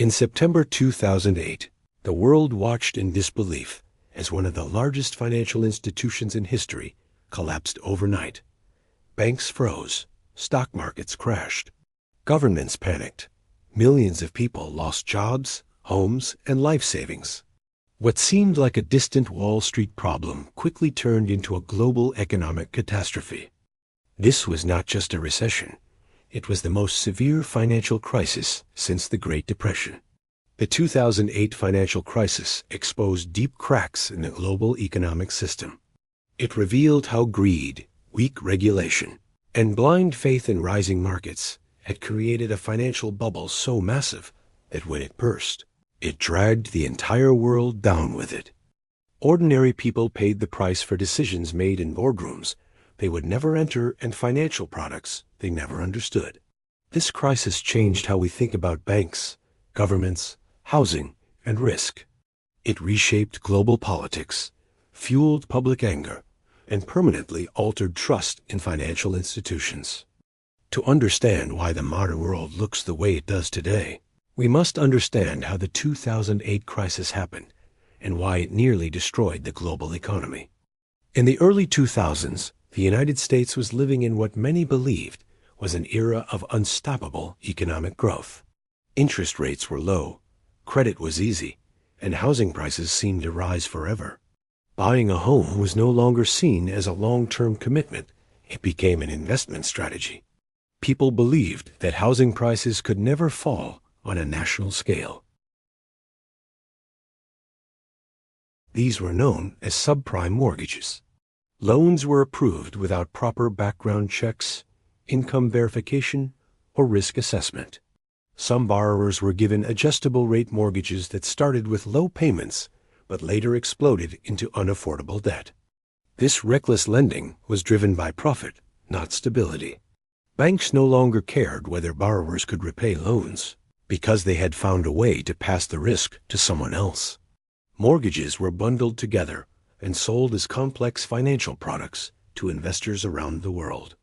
In September 2008, the world watched in disbelief as one of the largest financial institutions in history collapsed overnight. Banks froze, stock markets crashed, governments panicked, millions of people lost jobs, homes, and life savings. What seemed like a distant Wall Street problem quickly turned into a global economic catastrophe. This was not just a recession. It was the most severe financial crisis since the Great Depression. The 2008 financial crisis exposed deep cracks in the global economic system. It revealed how greed, weak regulation, and blind faith in rising markets had created a financial bubble so massive that when it burst, it dragged the entire world down with it. Ordinary people paid the price for decisions made in boardrooms they would never enter and financial products they never understood. This crisis changed how we think about banks, governments, housing, and risk. It reshaped global politics, fueled public anger, and permanently altered trust in financial institutions. To understand why the modern world looks the way it does today, we must understand how the 2008 crisis happened and why it nearly destroyed the global economy. In the early 2000s, the United States was living in what many believed was an era of unstoppable economic growth. Interest rates were low, credit was easy, and housing prices seemed to rise forever. Buying a home was no longer seen as a long-term commitment. It became an investment strategy. People believed that housing prices could never fall on a national scale. These were known as subprime mortgages. Loans were approved without proper background checks, income verification, or risk assessment. Some borrowers were given adjustable-rate mortgages that started with low payments but later exploded into unaffordable debt. This reckless lending was driven by profit, not stability. Banks no longer cared whether borrowers could repay loans because they had found a way to pass the risk to someone else. Mortgages were bundled together and sold as complex financial products to investors around the world.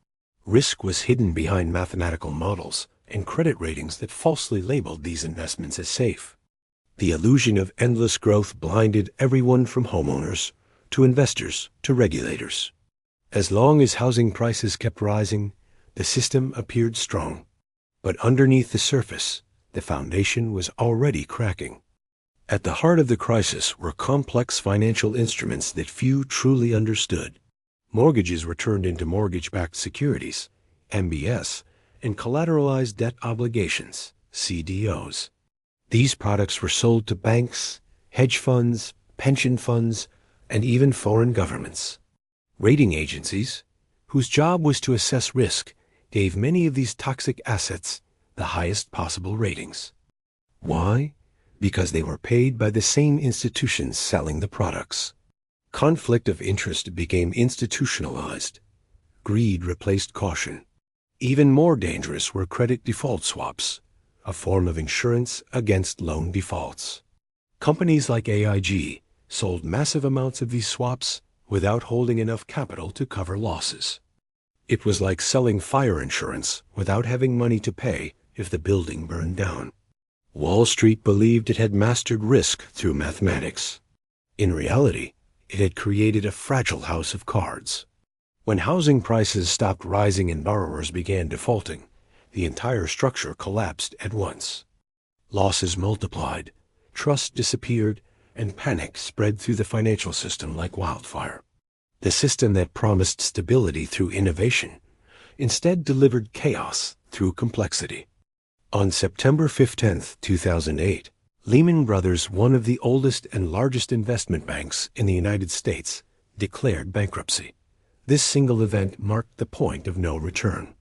Risk was hidden behind mathematical models and credit ratings that falsely labeled these investments as safe. The illusion of endless growth blinded everyone from homeowners to investors to regulators. As long as housing prices kept rising, the system appeared strong. But underneath the surface, the foundation was already cracking. At the heart of the crisis were complex financial instruments that few truly understood. Mortgages were turned into mortgage-backed securities, MBS, and collateralized debt obligations, CDOs. These products were sold to banks, hedge funds, pension funds, and even foreign governments. Rating agencies, whose job was to assess risk, gave many of these toxic assets the highest possible ratings. Why? Because they were paid by the same institutions selling the products. Conflict of interest became institutionalized. Greed replaced caution. Even more dangerous were credit default swaps, a form of insurance against loan defaults. Companies like AIG sold massive amounts of these swaps without holding enough capital to cover losses. It was like selling fire insurance without having money to pay if the building burned down. Wall Street believed it had mastered risk through mathematics. In reality, it had created a fragile house of cards. When housing prices stopped rising and borrowers began defaulting, the entire structure collapsed at once. Losses multiplied, trust disappeared, and panic spread through the financial system like wildfire. The system that promised stability through innovation instead delivered chaos through complexity. On September 15, 2008, Lehman Brothers, one of the oldest and largest investment banks in the United States, declared bankruptcy. This single event marked the point of no return.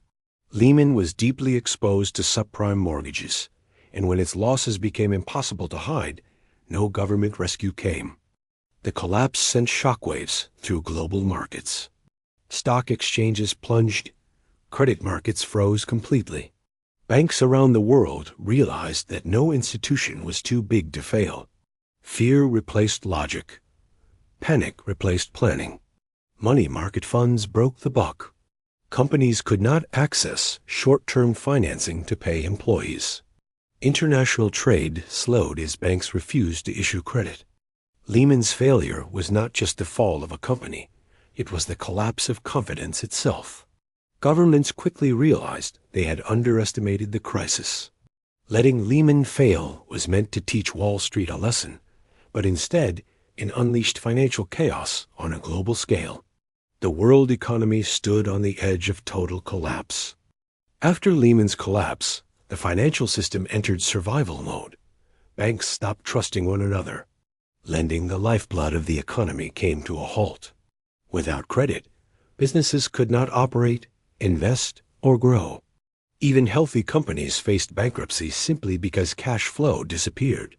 Lehman was deeply exposed to subprime mortgages, and when its losses became impossible to hide, no government rescue came. The collapse sent shockwaves through global markets. Stock exchanges plunged, credit markets froze completely. Banks around the world realized that no institution was too big to fail. Fear replaced logic. Panic replaced planning. Money market funds broke the buck. Companies could not access short-term financing to pay employees. International trade slowed as banks refused to issue credit. Lehman's failure was not just the fall of a company, it was the collapse of confidence itself. Governments quickly realized they had underestimated the crisis. Letting Lehman fail was meant to teach Wall Street a lesson, but instead it unleashed financial chaos on a global scale. The world economy stood on the edge of total collapse. After Lehman's collapse, the financial system entered survival mode. Banks stopped trusting one another. Lending, the lifeblood of the economy, came to a halt. Without credit, businesses could not operate, invest, or grow. Even healthy companies faced bankruptcy simply because cash flow disappeared.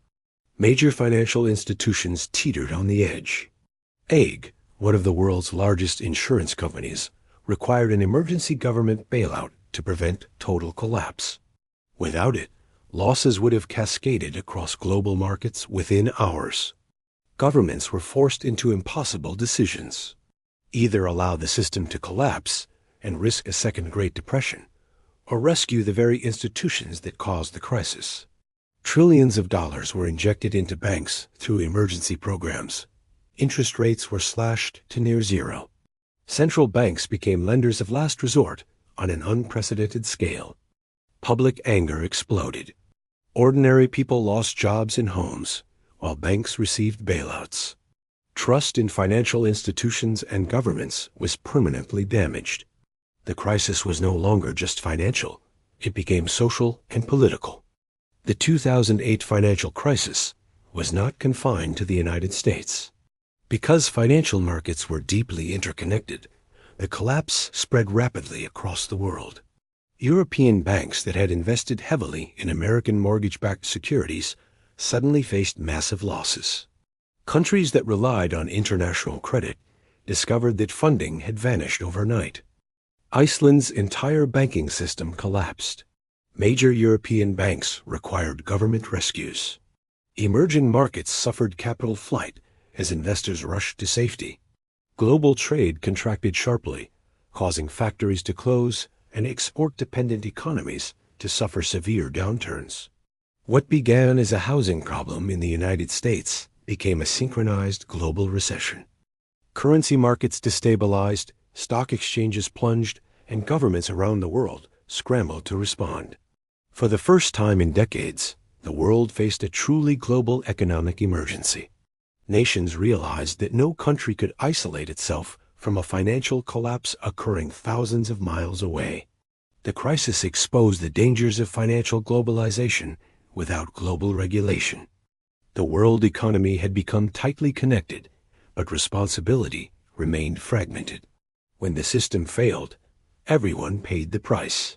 Major financial institutions teetered on the edge. AIG, one of the world's largest insurance companies, required an emergency government bailout to prevent total collapse. Without it, losses would have cascaded across global markets within hours. Governments were forced into impossible decisions. Either allow the system to collapse and risk a second Great Depression, or rescue the very institutions that caused the crisis. Trillions of dollars were injected into banks through emergency programs. Interest rates were slashed to near zero. Central banks became lenders of last resort on an unprecedented scale. Public anger exploded. Ordinary people lost jobs and homes, while banks received bailouts. Trust in financial institutions and governments was permanently damaged. The crisis was no longer just financial, it became social and political. The 2008 financial crisis was not confined to the United States. Because financial markets were deeply interconnected, the collapse spread rapidly across the world. European banks that had invested heavily in American mortgage-backed securities suddenly faced massive losses. Countries that relied on international credit discovered that funding had vanished overnight. Iceland's entire banking system collapsed. Major European banks required government rescues. Emerging markets suffered capital flight as investors rushed to safety. Global trade contracted sharply, causing factories to close and export-dependent economies to suffer severe downturns. What began as a housing problem in the United States became a synchronized global recession. Currency markets destabilized, stock exchanges plunged, and governments around the world scrambled to respond. For the first time in decades, the world faced a truly global economic emergency. Nations realized that no country could isolate itself from a financial collapse occurring thousands of miles away. The crisis exposed the dangers of financial globalization without global regulation. The world economy had become tightly connected, but responsibility remained fragmented. When the system failed, everyone paid the price.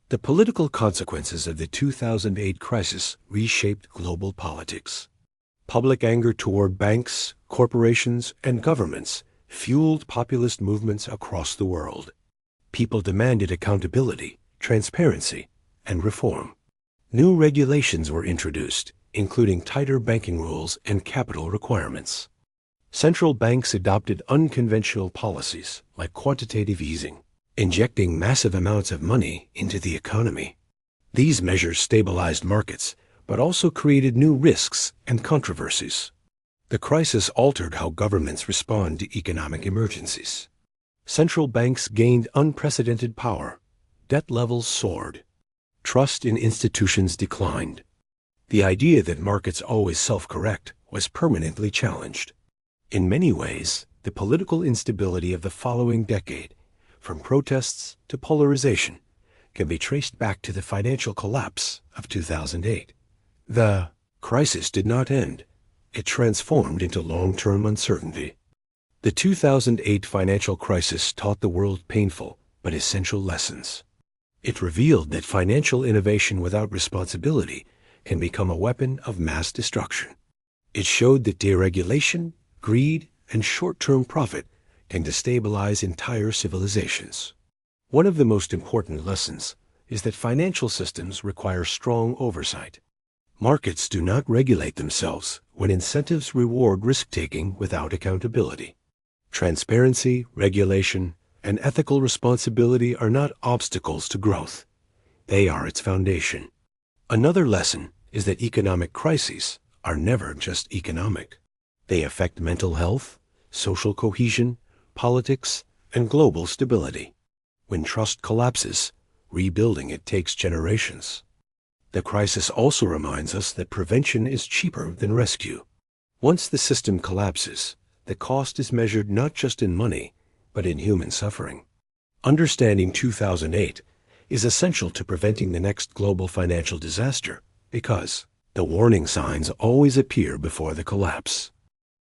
The political consequences of the 2008 crisis reshaped global politics. Public anger toward banks, corporations, and governments fueled populist movements across the world. People demanded accountability, transparency, and reform. New regulations were introduced, including tighter banking rules and capital requirements. Central banks adopted unconventional policies like quantitative easing, injecting massive amounts of money into the economy. These measures stabilized markets, but also created new risks and controversies. The crisis altered how governments respond to economic emergencies. Central banks gained unprecedented power. Debt levels soared. Trust in institutions declined. The idea that markets always self-correct was permanently challenged. In many ways, the political instability of the following decade, from protests to polarization, can be traced back to the financial collapse of 2008. The crisis did not end. It transformed into long-term uncertainty. The 2008 financial crisis taught the world painful but essential lessons. It revealed that financial innovation without responsibility can become a weapon of mass destruction. It showed that deregulation, greed, and short-term profit can destabilize entire civilizations. One of the most important lessons is that financial systems require strong oversight. Markets do not regulate themselves when incentives reward risk-taking without accountability. Transparency, regulation, and ethical responsibility are not obstacles to growth. They are its foundation. Another lesson is that economic crises are never just economic. They affect mental health, social cohesion, politics, and global stability. When trust collapses, rebuilding it takes generations. The crisis also reminds us that prevention is cheaper than rescue. Once the system collapses, the cost is measured not just in money, but in human suffering. Understanding 2008 is essential to preventing the next global financial disaster because the warning signs always appear before the collapse.